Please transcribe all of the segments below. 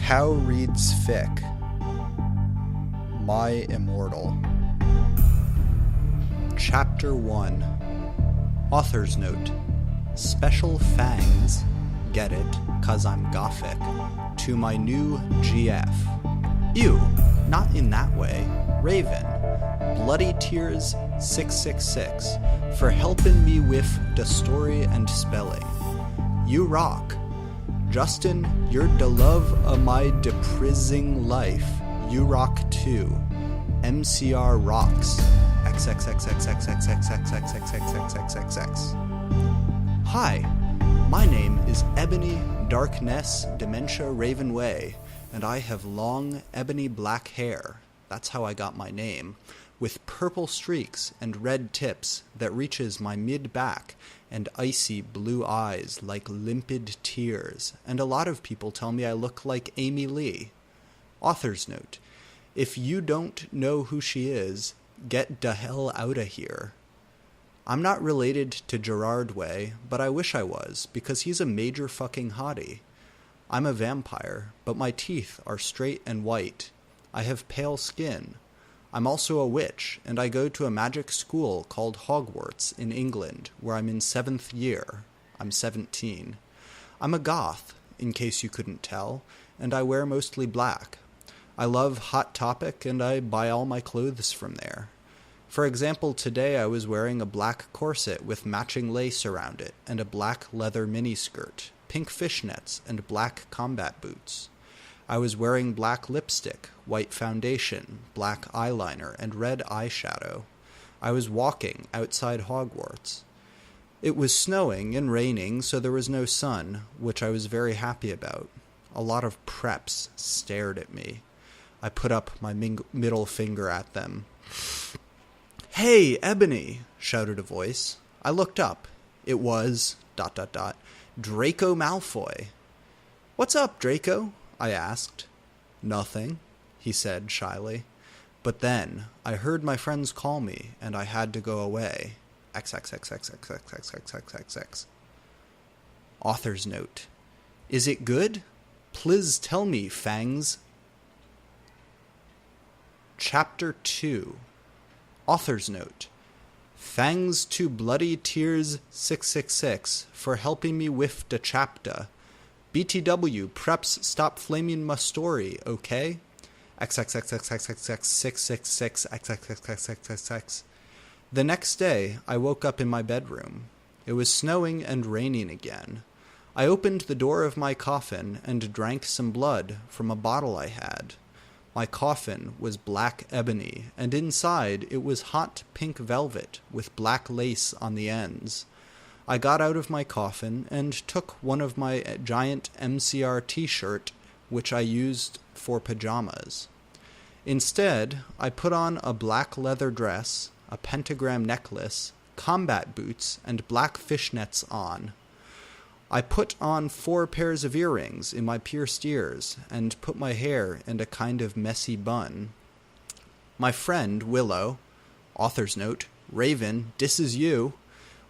Cow Reads Fic. My Immortal. Chapter 1. Author's Note. Special thanks, get it, 'cause I'm Gothic, to my new GF. Ew, not in that way. Raven. Bloody Tears 666 for helping me with the story and spelling. You rock. Justin, you're the love of my deprising life. You rock too. MCR rocks. XXXXXXXXXXXXXXXX. Hi, my name is Ebony Darkness Dementia Ravenway, and I have long ebony black hair. That's how I got my name, with purple streaks and red tips that reaches my mid-back and icy blue eyes like limpid tears, and a lot of people tell me I look like Amy Lee. Author's Note. If you don't know who she is, get the hell outta here. I'm not related to Gerard Way, but I wish I was, because he's a major fucking hottie. I'm a vampire, but my teeth are straight and white. I have pale skin. I'm also a witch, and I go to a magic school called Hogwarts in England, where I'm in 7th year. I'm 17. I'm a goth, in case you couldn't tell, and I wear mostly black. I love Hot Topic, and I buy all my clothes from there. For example, today I was wearing a black corset with matching lace around it, and a black leather miniskirt, pink fishnets, and black combat boots. I was wearing black lipstick, white foundation, black eyeliner, and red eyeshadow. I was walking outside Hogwarts. It was snowing and raining, so there was no sun, which I was very happy about. A lot of preps stared at me. I put up my middle finger at them. "Hey, Ebony!" shouted a voice. I looked up. It was... Draco Malfoy. "What's up, Draco?" I asked. "Nothing," he said shyly. But then I heard my friends call me, and I had to go away. XXXXXXXXXXX. Author's Note. Is it good? Please tell me, Fangs. Chapter 2. Author's Note. Thanks to Bloody Tears 666 for helping me with the chapter. BTW, preps stop flaming my story, okay? XXXXXXXXXXXXXXXXX. The next day, I woke up in my bedroom. It was snowing and raining again. I opened the door of my coffin and drank some blood from a bottle I had. My coffin was black ebony, and inside it was hot pink velvet with black lace on the ends. I got out of my coffin and took one of my giant MCR t-shirt, which I used for pajamas. Instead, I put on a black leather dress, a pentagram necklace, combat boots, and black fishnets on. I put on 4 pairs of earrings in my pierced ears and put my hair in a kind of messy bun. My friend, Willow, Author's Note, Raven, this is you,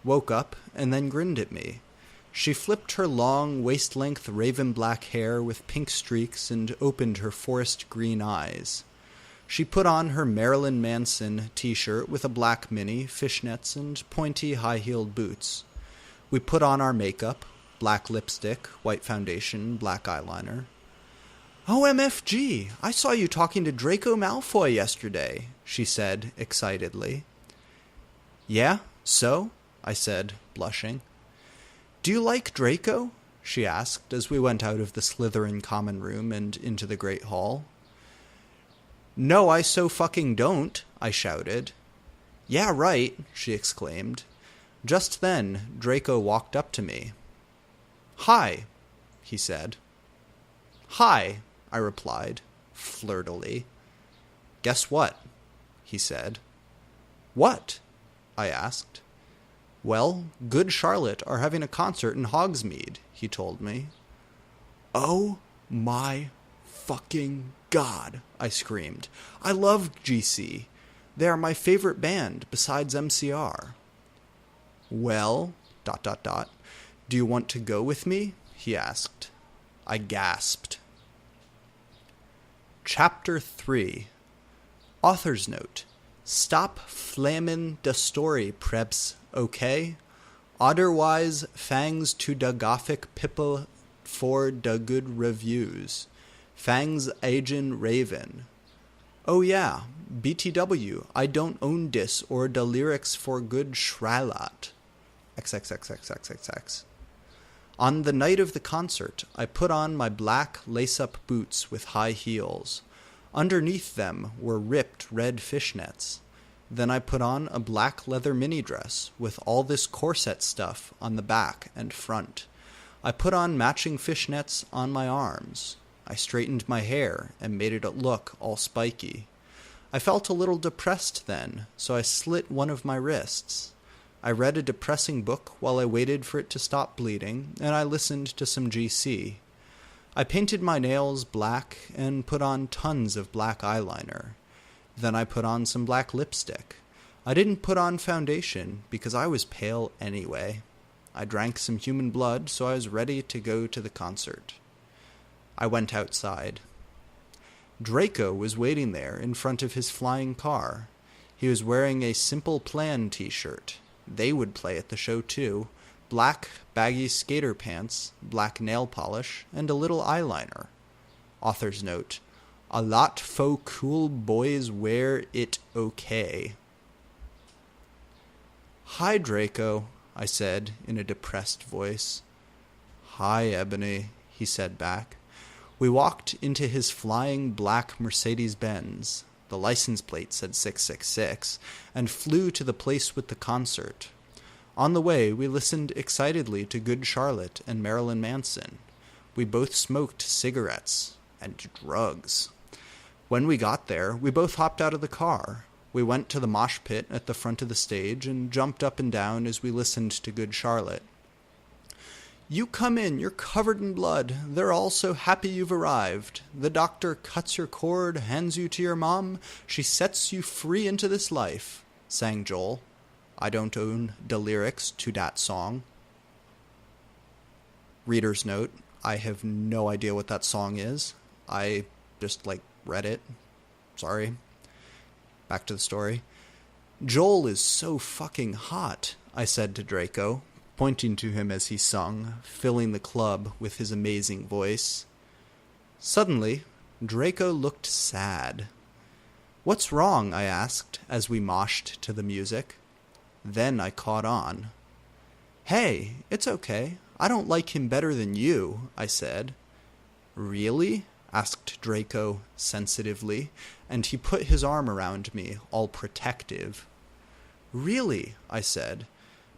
woke up and then grinned at me. She flipped her long, waist-length raven black hair with pink streaks and opened her forest green eyes. She put on her Marilyn Manson t-shirt with a black mini, fishnets, and pointy high-heeled boots. We put on our makeup, black lipstick, white foundation, black eyeliner. "OMFG, I saw you talking to Draco Malfoy yesterday," she said excitedly. "Yeah, so?" I said, blushing. "Do you like Draco?" she asked as we went out of the Slytherin common room and into the Great Hall. "No, I so fucking don't," I shouted. "Yeah, right," she exclaimed. Just then, Draco walked up to me. "Hi," he said. "Hi," I replied, flirtily. "Guess what?" he said. "What?" I asked. "Well, Good Charlotte are having a concert in Hogsmeade," he told me. "Oh my fucking God," I screamed. "I love GC. They are my favorite band besides MCR." "Well, ... do you want to go with me?" he asked. I gasped. Chapter 3. Author's Note. Stop flamin' the story, preps, okay? Otherwise, thanks to the gothic people for the good reviews. Thanks Agent Raven. Oh yeah, BTW, I don't own this or the lyrics for good Shrylot. XXXXXXX. On the night of the concert, I put on my black lace-up boots with high heels. Underneath them were ripped red fishnets. Then I put on a black leather mini dress with all this corset stuff on the back and front. I put on matching fishnets on my arms. I straightened my hair and made it look all spiky. I felt a little depressed then, so I slit one of my wrists. I read a depressing book while I waited for it to stop bleeding, and I listened to some GC. I painted my nails black and put on tons of black eyeliner. Then I put on some black lipstick. I didn't put on foundation because I was pale anyway. I drank some human blood, so I was ready to go to the concert. I went outside. Draco was waiting there in front of his flying car. He was wearing a Simple Plan t-shirt. They would play at the show too. Black, baggy skater pants, black nail polish, and a little eyeliner. Author's Note. A lot faux cool boys wear it okay. Hi, Draco, I said in a depressed voice. Hi, Ebony, he said back. We walked into his flying black Mercedes-Benz. The license plate said 666, and flew to the place with the concert. On the way, we listened excitedly to Good Charlotte and Marilyn Manson. We both smoked cigarettes and drugs. When we got there, we both hopped out of the car. We went to the mosh pit at the front of the stage and jumped up and down as we listened to Good Charlotte. You come in, you're covered in blood. They're all so happy you've arrived. The doctor cuts your cord, hands you to your mom. She sets you free into this life, sang Joel. I don't own the lyrics to that song. Reader's note, I have no idea what that song is. I just, read it. Sorry. Back to the story. Joel is so fucking hot, I said to Draco, pointing to him as he sung, filling the club with his amazing voice. Suddenly, Draco looked sad. What's wrong? I asked as we moshed to the music. Then I caught on. Hey, it's okay. I don't like him better than you, I said. Really? Asked Draco sensitively, and he put his arm around me, all protective. Really, I said.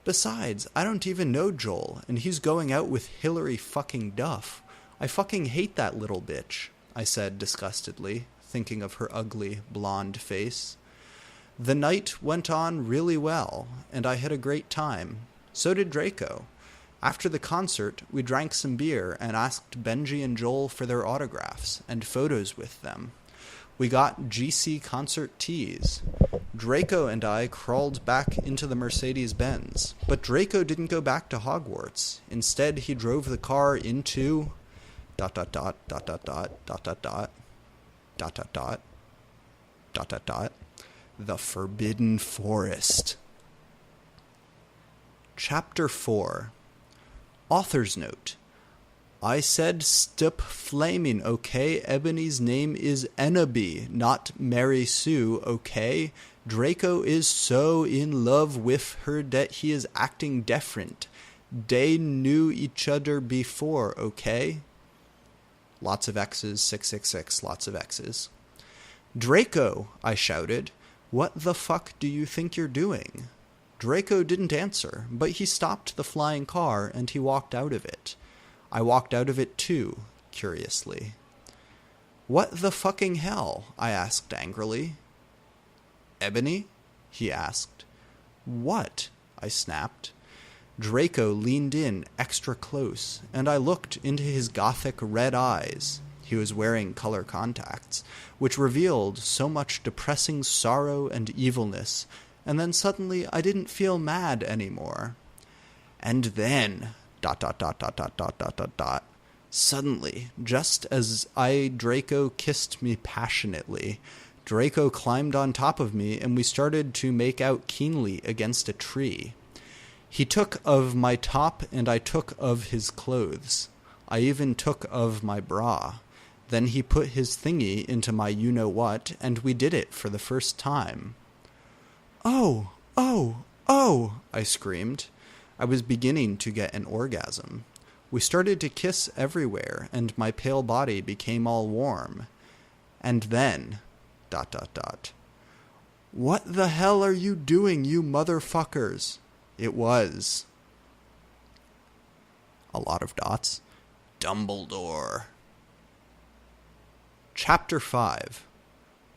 Besides, I don't even know Joel, and he's going out with Hillary fucking Duff. I fucking hate that little bitch, I said disgustedly, thinking of her ugly, blonde face. The night went on really well, and I had a great time. So did Draco. After the concert, we drank some beer and asked Benji and Joel for their autographs and photos with them. We got GC concert tees. Draco and I crawled back into the Mercedes-Benz, but Draco didn't go back to Hogwarts. Instead, he drove the car into... ... the Forbidden Forest. Chapter 4. Author's Note. I said stop flaming, okay? Ebony's name is Ennaby, not Mary Sue, okay? Draco is so in love with her that he is acting different. They knew each other before, okay? Lots of X's, 666, lots of X's. Draco, I shouted. What the fuck do you think you're doing? Draco didn't answer, but he stopped the flying car and he walked out of it. I walked out of it too, curiously. What the fucking hell? I asked angrily. Ebony? He asked. What? I snapped. Draco leaned in extra close, and I looked into his gothic red eyes. He was wearing color contacts, which revealed so much depressing sorrow and evilness, and then suddenly I didn't feel mad anymore. And then... ... Suddenly, just as Draco kissed me passionately, Draco climbed on top of me and we started to make out keenly against a tree. He took of my top and I took of his clothes. I even took of my bra. Then he put his thingy into my you-know-what, and we did it for the first time. "Oh, oh, oh," I screamed. I was beginning to get an orgasm. We started to kiss everywhere, and my pale body became all warm. And then... ... "What the hell are you doing, you motherfuckers?" It was... a lot of dots. Dumbledore. Chapter 5.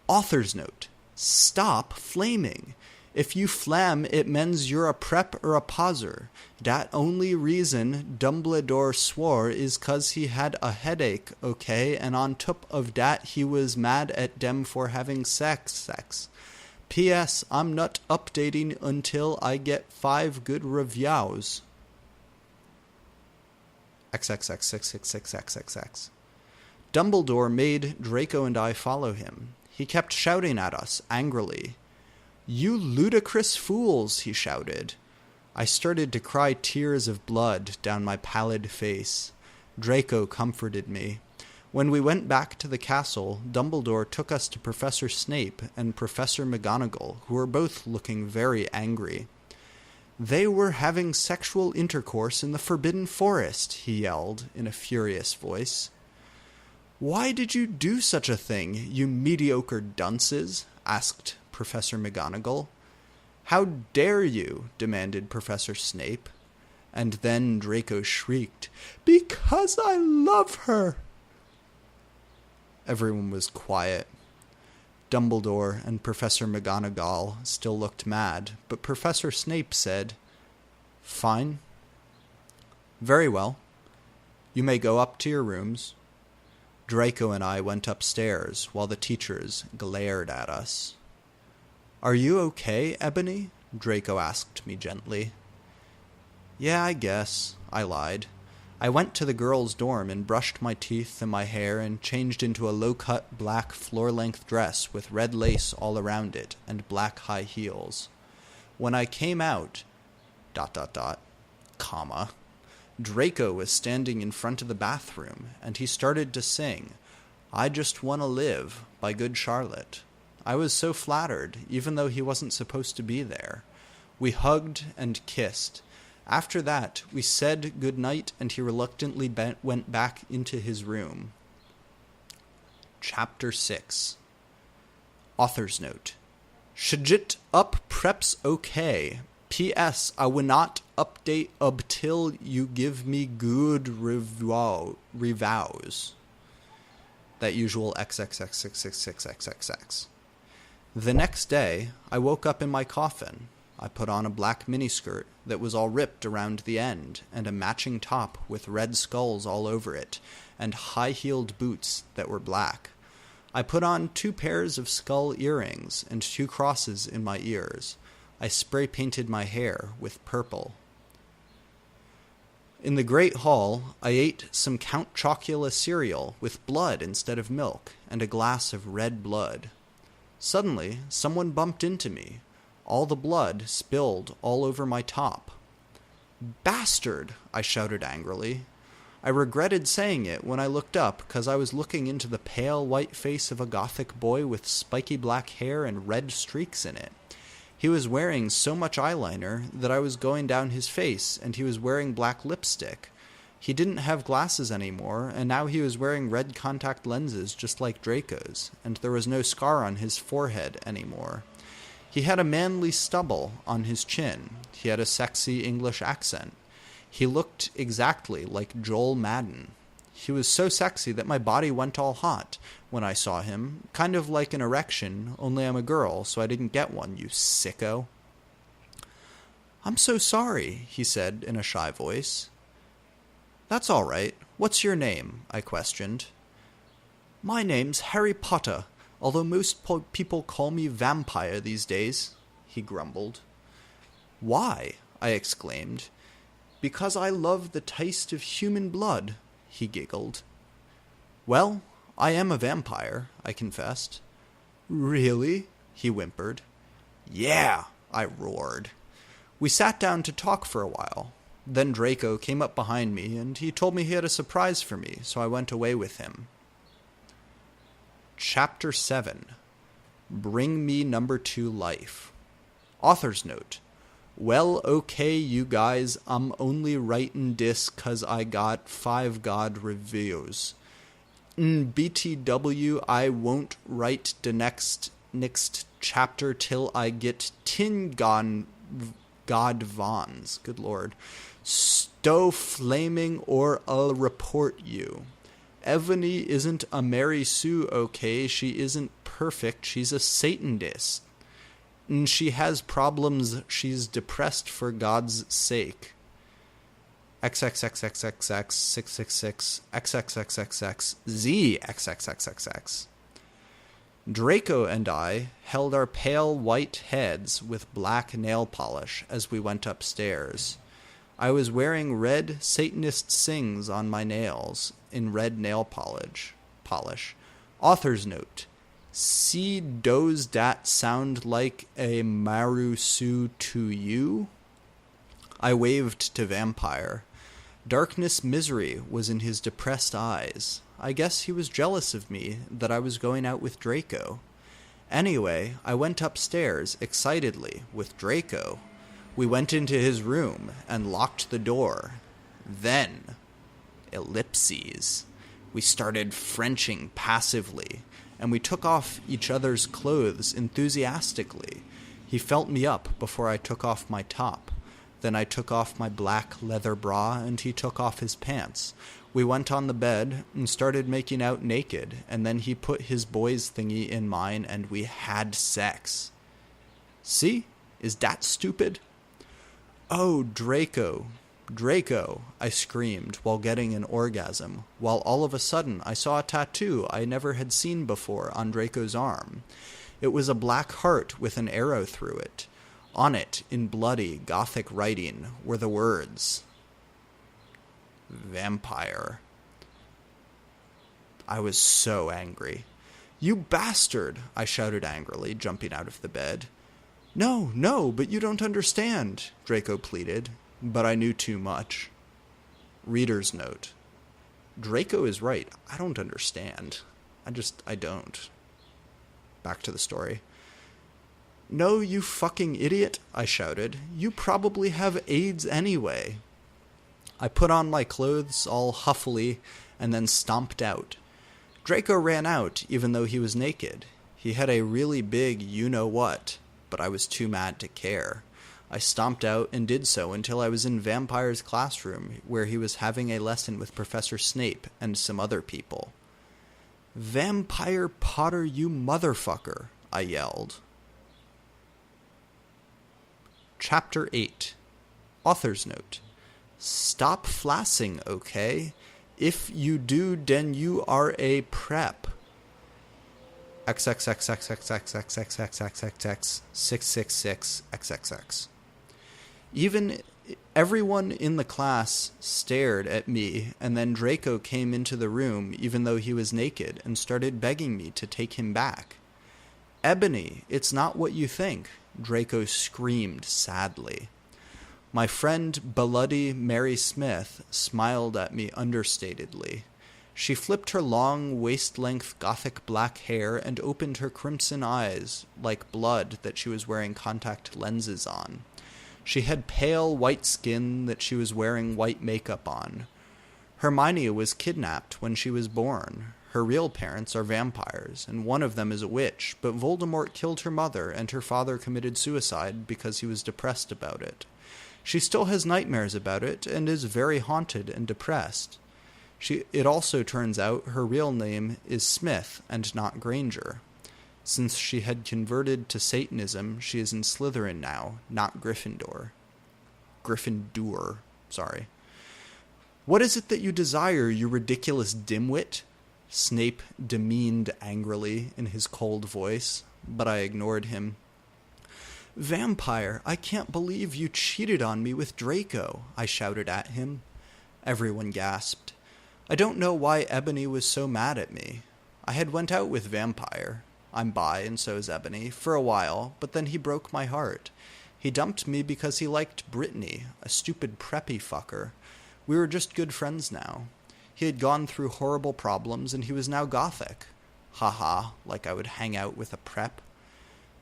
Author's Note. Stop flaming. If you flam, it means you're a prep or a poser. Dat only reason Dumbledore swore is 'cause he had a headache, okay? And on top of dat, he was mad at dem for having sex. P.S. I'm not updating until I get 5 good reviews. XXX666XXX. Dumbledore made Draco and I follow him. He kept shouting at us, angrily. "You ludicrous fools," he shouted. I started to cry tears of blood down my pallid face. Draco comforted me. When we went back to the castle, Dumbledore took us to Professor Snape and Professor McGonagall, who were both looking very angry. "They were having sexual intercourse in the Forbidden Forest," he yelled in a furious voice. "Why did you do such a thing, you mediocre dunces?" asked Professor McGonagall. "How dare you?" demanded Professor Snape. And then Draco shrieked, "Because I love her!" Everyone was quiet. Dumbledore and Professor McGonagall still looked mad, but Professor Snape said, "Fine. Very well. You may go up to your rooms." Draco and I went upstairs while the teachers glared at us. "Are you okay, Ebony?" Draco asked me gently. "Yeah, I guess," I lied. I went to the girls' dorm and brushed my teeth and my hair and changed into a low-cut black floor-length dress with red lace all around it and black high heels. When I came out... ... Draco was standing in front of the bathroom, and he started to sing, "I Just Wanna Live" by Good Charlotte. I was so flattered, even though he wasn't supposed to be there. We hugged and kissed. After that, we said good night, and he reluctantly went back into his room. Chapter 6. Author's Note. Shijit up preps okay. P.S. I will not update until you give me good reviews. That usual XXX666XXX. The next day, I woke up in my coffin. I put on a black miniskirt that was all ripped around the end, and a matching top with red skulls all over it, and high-heeled boots that were black. I put on 2 pairs of skull earrings and 2 crosses in my ears. I spray-painted my hair with purple. In the Great Hall, I ate some Count Chocula cereal with blood instead of milk, and a glass of red blood. Suddenly, someone bumped into me. All the blood spilled all over my top. "Bastard!" I shouted angrily. I regretted saying it when I looked up, because I was looking into the pale white face of a gothic boy with spiky black hair and red streaks in it. He was wearing so much eyeliner that I was going down his face, and he was wearing black lipstick. He didn't have glasses anymore, and now he was wearing red contact lenses just like Draco's, and there was no scar on his forehead anymore. He had a manly stubble on his chin. He had a sexy English accent. He looked exactly like Joel Madden. He was so sexy that my body went all hot when I saw him, kind of like an erection, only I'm a girl, so I didn't get one, you sicko. "I'm so sorry," he said in a shy voice. "That's all right. What's your name?" I questioned. "My name's Harry Potter, although most people call me Vampire these days," he grumbled. "Why?" I exclaimed. "Because I love the taste of human blood," he giggled. Well, I am a vampire, I confessed. Really? He whimpered. Yeah, I roared. We sat down to talk for a while. Then Draco came up behind me, and he told me he had a surprise for me, so I went away with him. Chapter 7. Bring Me Number 2 Life. Author's note. Well, okay, you guys, I'm only writing this 'cause I got 5 God reviews. In BTW, I won't write the next chapter till I get 10 God Vons. Good lord. Stow flaming or I'll report you. Evany isn't a Mary Sue, okay? She isn't perfect. She's a Satanist. And she has problems. She's depressed for God's sake. XXXXXX 666 XXXXX Z XXXXX. Draco and I held our pale white heads with black nail polish as we went upstairs. I was wearing red Satanist sings on my nails in red nail polish. Author's note. See does that sound like a Marusu to you? I waved to Vampire. Darkness misery was in his depressed eyes. I guess he was jealous of me that I was going out with Draco. Anyway, I went upstairs excitedly with Draco. We went into his room and locked the door. Then, ellipses. We started Frenching passively, and we took off each other's clothes enthusiastically. He felt me up before I took off my top. Then I took off my black leather bra, and he took off his pants. We went on the bed and started making out naked, and then he put his boy's thingy in mine, and we had sex. See? Is that stupid? Oh, Draco, I screamed while getting an orgasm, while all of a sudden I saw a tattoo I never had seen before on Draco's arm. It was a black heart with an arrow through it. On it, in bloody, Gothic writing, were the words, Vampire. I was so angry. You bastard, I shouted angrily, jumping out of the bed. No, but you don't understand, Draco pleaded, but I knew too much. Reader's note. Draco is right. I don't understand. I don't. Back to the story. No, you fucking idiot, I shouted. You probably have AIDS anyway. I put on my clothes all huffily and then stomped out. Draco ran out even though he was naked. He had a really big you-know-what, but I was too mad to care. I stomped out and did so until I was in Vampire's classroom, where he was having a lesson with Professor Snape and some other people. Vampire Potter, you motherfucker, I yelled. Chapter 8. Author's note. Stop flassing, okay? If you do, then you are a prep. XXXXXXXXXXXX 666 XXX. Everyone in the class stared at me, and then Draco came into the room even though he was naked and started begging me to take him back. Ebony, it's not what you think, Draco screamed sadly. My friend Bloody Mary Smith smiled at me understatedly. She flipped her long, waist-length Gothic black hair and opened her crimson eyes like blood that she was wearing contact lenses on. She had pale white skin that she was wearing white makeup on. Hermione was kidnapped when she was born. Her real parents are vampires, and one of them is a witch, but Voldemort killed her mother, and her father committed suicide because he was depressed about it. She still has nightmares about it, and is very haunted and depressed. It also turns out her real name is Smith, and not Granger. Since she had converted to Satanism, she is in Slytherin now, not Gryffindor. Sorry. What is it that you desire, you ridiculous dimwit? Snape demeaned angrily in his cold voice, but I ignored him. Vampire, I can't believe you cheated on me with Draco, I shouted at him. Everyone gasped. I don't know why Ebony was so mad at me. I had went out with Vampire. I'm bi and so is Ebony, for a while, but then he broke my heart. He dumped me because he liked Brittany, a stupid preppy fucker. We were just good friends now. He had gone through horrible problems and he was now gothic. Haha, like I would hang out with a prep.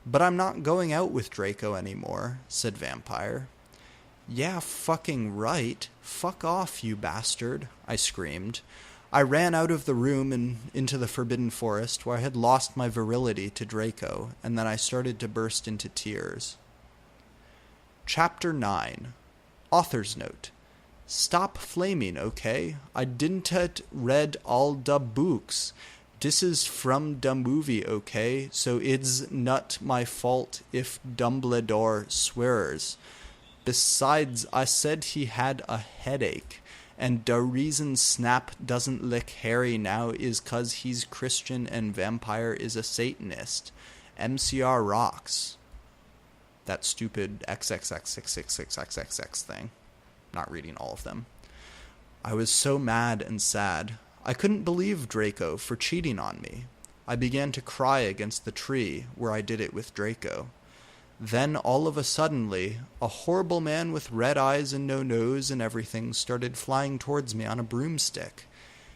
But I'm not going out with Draco anymore, said Vampire. Yeah, fucking right. Fuck off, you bastard, I screamed. I ran out of the room and into the Forbidden Forest, where I had lost my virility to Draco, and then I started to burst into tears. Chapter 9. Author's Note. Stop flaming, okay? I didn't read all da books. This is from da movie, okay? So it's not my fault if Dumbledore swears. Besides, I said he had a headache, and the reason Snap doesn't lick Harry now is 'cause he's Christian and Vampire is a Satanist. MCR rocks. That stupid XXX666XXX thing. Not reading all of them. I was so mad and sad. I couldn't believe Draco for cheating on me. I began to cry against the tree where I did it with Draco. Then, all of a suddenly, a horrible man with red eyes and no nose and everything started flying towards me on a broomstick.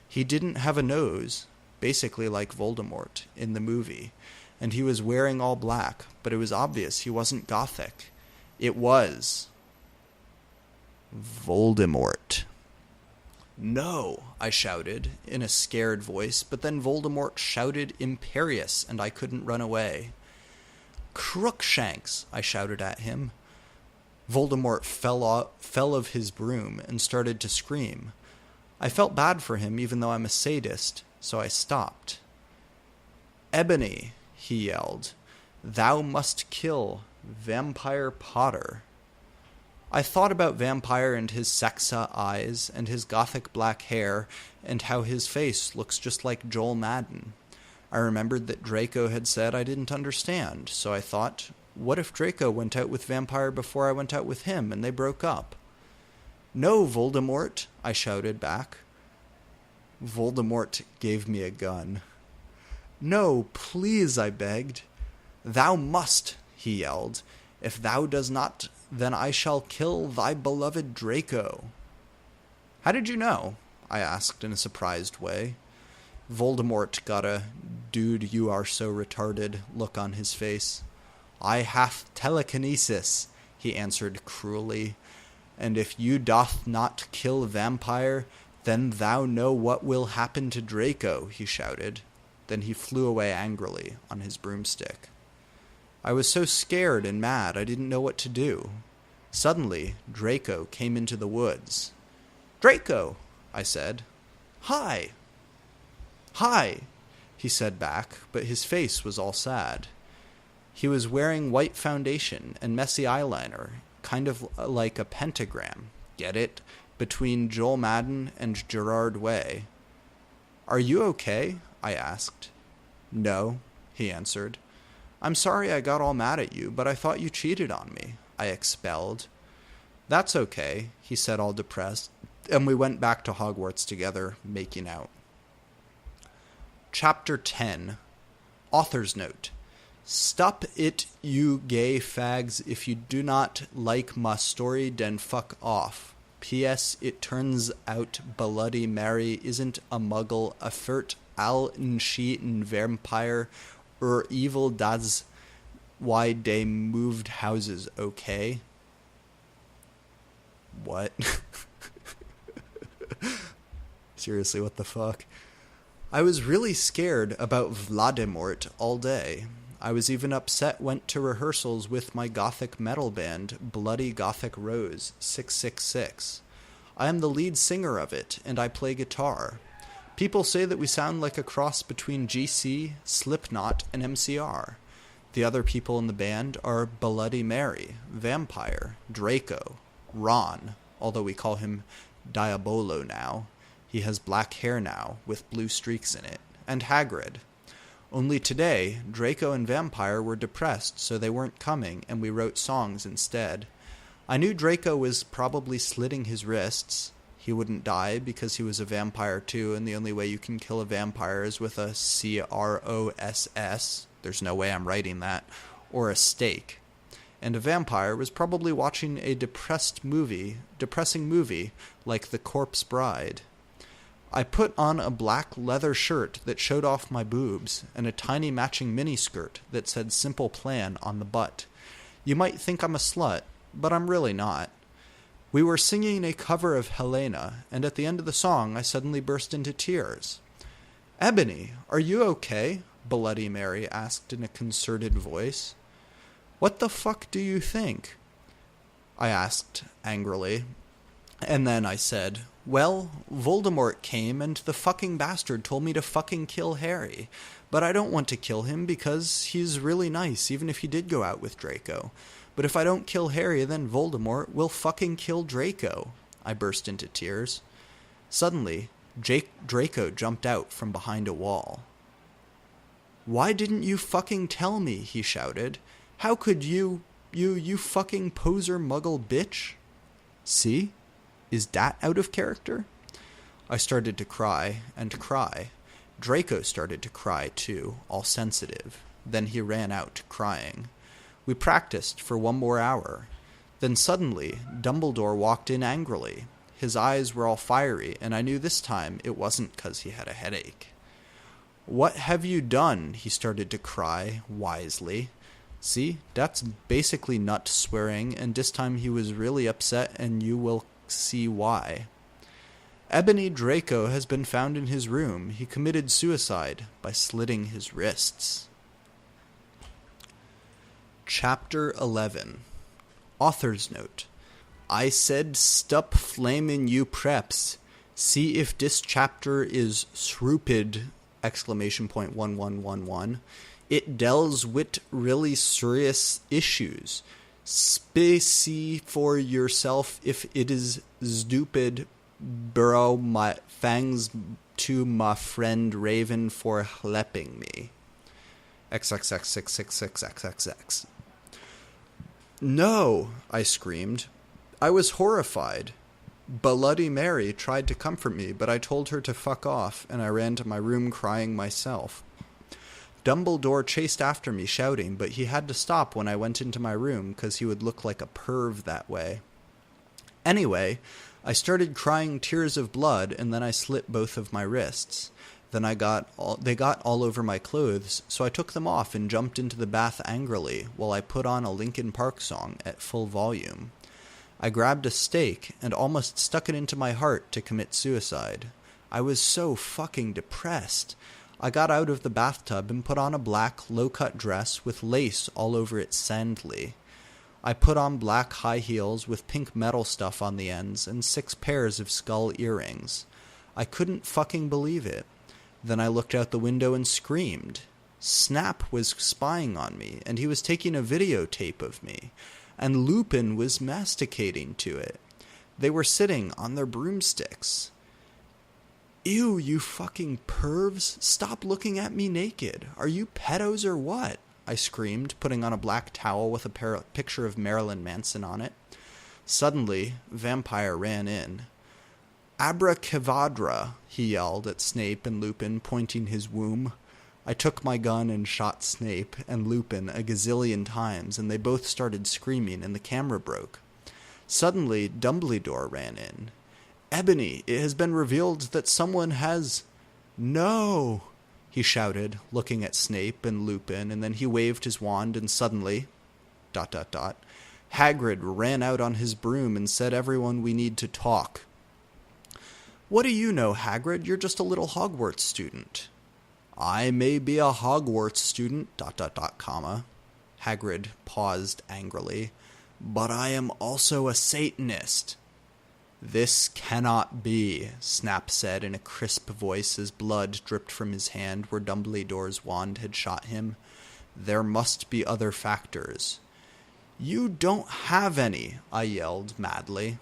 He didn't have a nose, basically like Voldemort in the movie, and he was wearing all black, but it was obvious he wasn't gothic. It was Voldemort. No, I shouted in a scared voice, but then Voldemort shouted imperious, and I couldn't run away. Crookshanks, I shouted at him. Voldemort fell of his broom and started to scream. I felt bad for him, even though I'm a sadist, so I stopped. Ebony, he yelled, thou must kill Vampire Potter. I thought about Vampire and his sexa eyes and his gothic black hair and how his face looks just like Joel Madden. I remembered that Draco had said I didn't understand, so I thought, what if Draco went out with Vampire before I went out with him and they broke up? No, Voldemort, I shouted back. Voldemort gave me a gun. No, please, I begged. Thou must, he yelled. If thou does not, then I shall kill thy beloved Draco. How did you know? I asked in a surprised way. Voldemort got a dude you are so retarded look on his face. I hath telekinesis, he answered cruelly, and if you doth not kill Vampire, then thou know what will happen to Draco, he shouted. Then he flew away angrily on his broomstick. I was so scared and mad I didn't know what to do. Suddenly, Draco came into the woods. Draco, I said. Hi. Hi, he said back, but his face was all sad. He was wearing white foundation and messy eyeliner, kind of like a pentagram, get it, between Joel Madden and Gerard Way. Are you okay? I asked. No, he answered. I'm sorry I got all mad at you, but I thought you cheated on me, I expelled. That's okay, he said all depressed, and we went back to Hogwarts together, making out. Chapter 10. Author's Note. Stop it, you gay fags. If you do not like my story, then fuck off. P.S. It turns out Bloody Mary isn't a muggle, a furt al n she n vampire, or evil, that's why they moved houses, okay? What? Seriously, what the fuck? I was really scared about Vladimort all day. I was even upset went to rehearsals with my gothic metal band, Bloody Gothic Rose 666. I am the lead singer of it, and I play guitar. People say that we sound like a cross between GC, Slipknot, and MCR. The other people in the band are Bloody Mary, Vampire, Draco, Ron, although we call him Diabolo now. He has black hair now, with blue streaks in it, and Hagrid. Only today, Draco and Vampire were depressed, so they weren't coming, and we wrote songs instead. I knew Draco was probably slitting his wrists. He wouldn't die because he was a vampire too, and the only way you can kill a vampire is with a CROSS. There's no way I'm writing that. Or a stake. And a vampire was probably watching a depressing movie like The Corpse Bride. I put on a black leather shirt that showed off my boobs and a tiny matching miniskirt that said Simple Plan on the butt. You might think I'm a slut, but I'm really not. We were singing a cover of Helena, and at the end of the song I suddenly burst into tears. "Ebony, are you okay?" Bloody Mary asked in a concerted voice. "What the fuck do you think?" I asked angrily. And then I said, "Well, Voldemort came and the fucking bastard told me to fucking kill Harry. But I don't want to kill him because he's really nice, even if he did go out with Draco. But if I don't kill Harry, then Voldemort will fucking kill Draco." I burst into tears. Suddenly, Draco jumped out from behind a wall. "Why didn't you fucking tell me?" he shouted. "How could you fucking poser muggle bitch?" See? Is that out of character? I started to cry and cry. Draco started to cry too, all sensitive. Then he ran out crying. We practiced for 1 more hour. Then suddenly, Dumbledore walked in angrily. His eyes were all fiery, and I knew this time it wasn't 'cause he had a headache. "What have you done?" he started to cry, wisely. See, that's basically nut swearing, and this time he was really upset, and you will see why. "Ebony Draco has been found in his room. He committed suicide by slitting his wrists." Chapter 11. Author's Note. I said stop flamin' you preps. See if this chapter is srupid! 1111. It deals with really serious issues. Specie for yourself if it is stupid. Burrow my fangs to my friend Raven for helping me. XXX666XXX. "No!" I screamed. I was horrified. Bloody Mary tried to comfort me, but I told her to fuck off, and I ran to my room crying myself. Dumbledore chased after me, shouting, but he had to stop when I went into my room, because he would look like a perv that way. Anyway, I started crying tears of blood, and then I slit both of my wrists. Then they got all over my clothes, so I took them off and jumped into the bath angrily, while I put on a Linkin Park song at full volume. I grabbed a stake and almost stuck it into my heart to commit suicide. I was so fucking depressed. I got out of the bathtub and put on a black, low-cut dress with lace all over it sandly. I put on black high heels with pink metal stuff on the ends and 6 pairs of skull earrings. I couldn't fucking believe it. Then I looked out the window and screamed. Snap was spying on me, and he was taking a videotape of me, and Lupin was masticating to it. They were sitting on their broomsticks. "Ew, you fucking pervs! Stop looking at me naked! Are you pedos or what?" I screamed, putting on a black towel with a picture of Marilyn Manson on it. Suddenly, Vampire ran in. "Abracavadra," he yelled at Snape and Lupin, pointing his womb. I took my gun and shot Snape and Lupin a gazillion times, and they both started screaming, and the camera broke. Suddenly, Dumbledore ran in. "Ebony, it has been revealed that someone has—" "No!" he shouted, looking at Snape and Lupin, and then he waved his wand, and suddenly... ... Hagrid ran out on his broom and said, "Everyone, we need to talk." "What do you know, Hagrid? You're just a little Hogwarts student." "I may be a Hogwarts student, ... Hagrid paused angrily, "but I am also a Satanist." "This cannot be," Snap said in a crisp voice as blood dripped from his hand where Dumbledore's wand had shot him. "There must be other factors." "You don't have any," I yelled madly.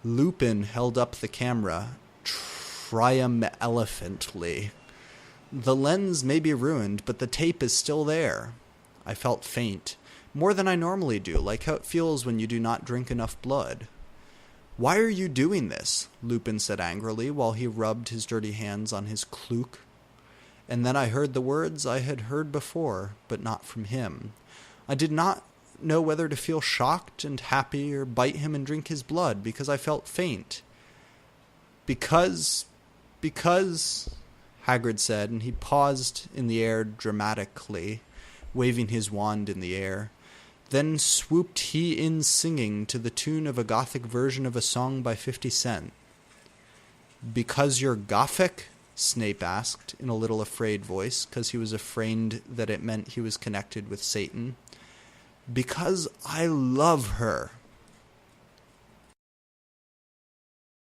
Lupin held up the camera triumphantly. "The lens may be ruined, but the tape is still there." I felt faint, more than I normally do, like how it feels when you do not drink enough blood. "Why are you doing this?" Lupin said angrily while he rubbed his dirty hands on his cloak. And then I heard the words I had heard before, but not from him. I did not know whether to feel shocked and happy or bite him and drink his blood, because I felt faint. Because, Hagrid said, and he paused in the air dramatically, waving his wand in the air. Then swooped he in singing to the tune of a Gothic version of a song by 50 Cent. "Because you're Gothic?" Snape asked in a little afraid voice, because he was afraid that it meant he was connected with Satan. "Because I love her,"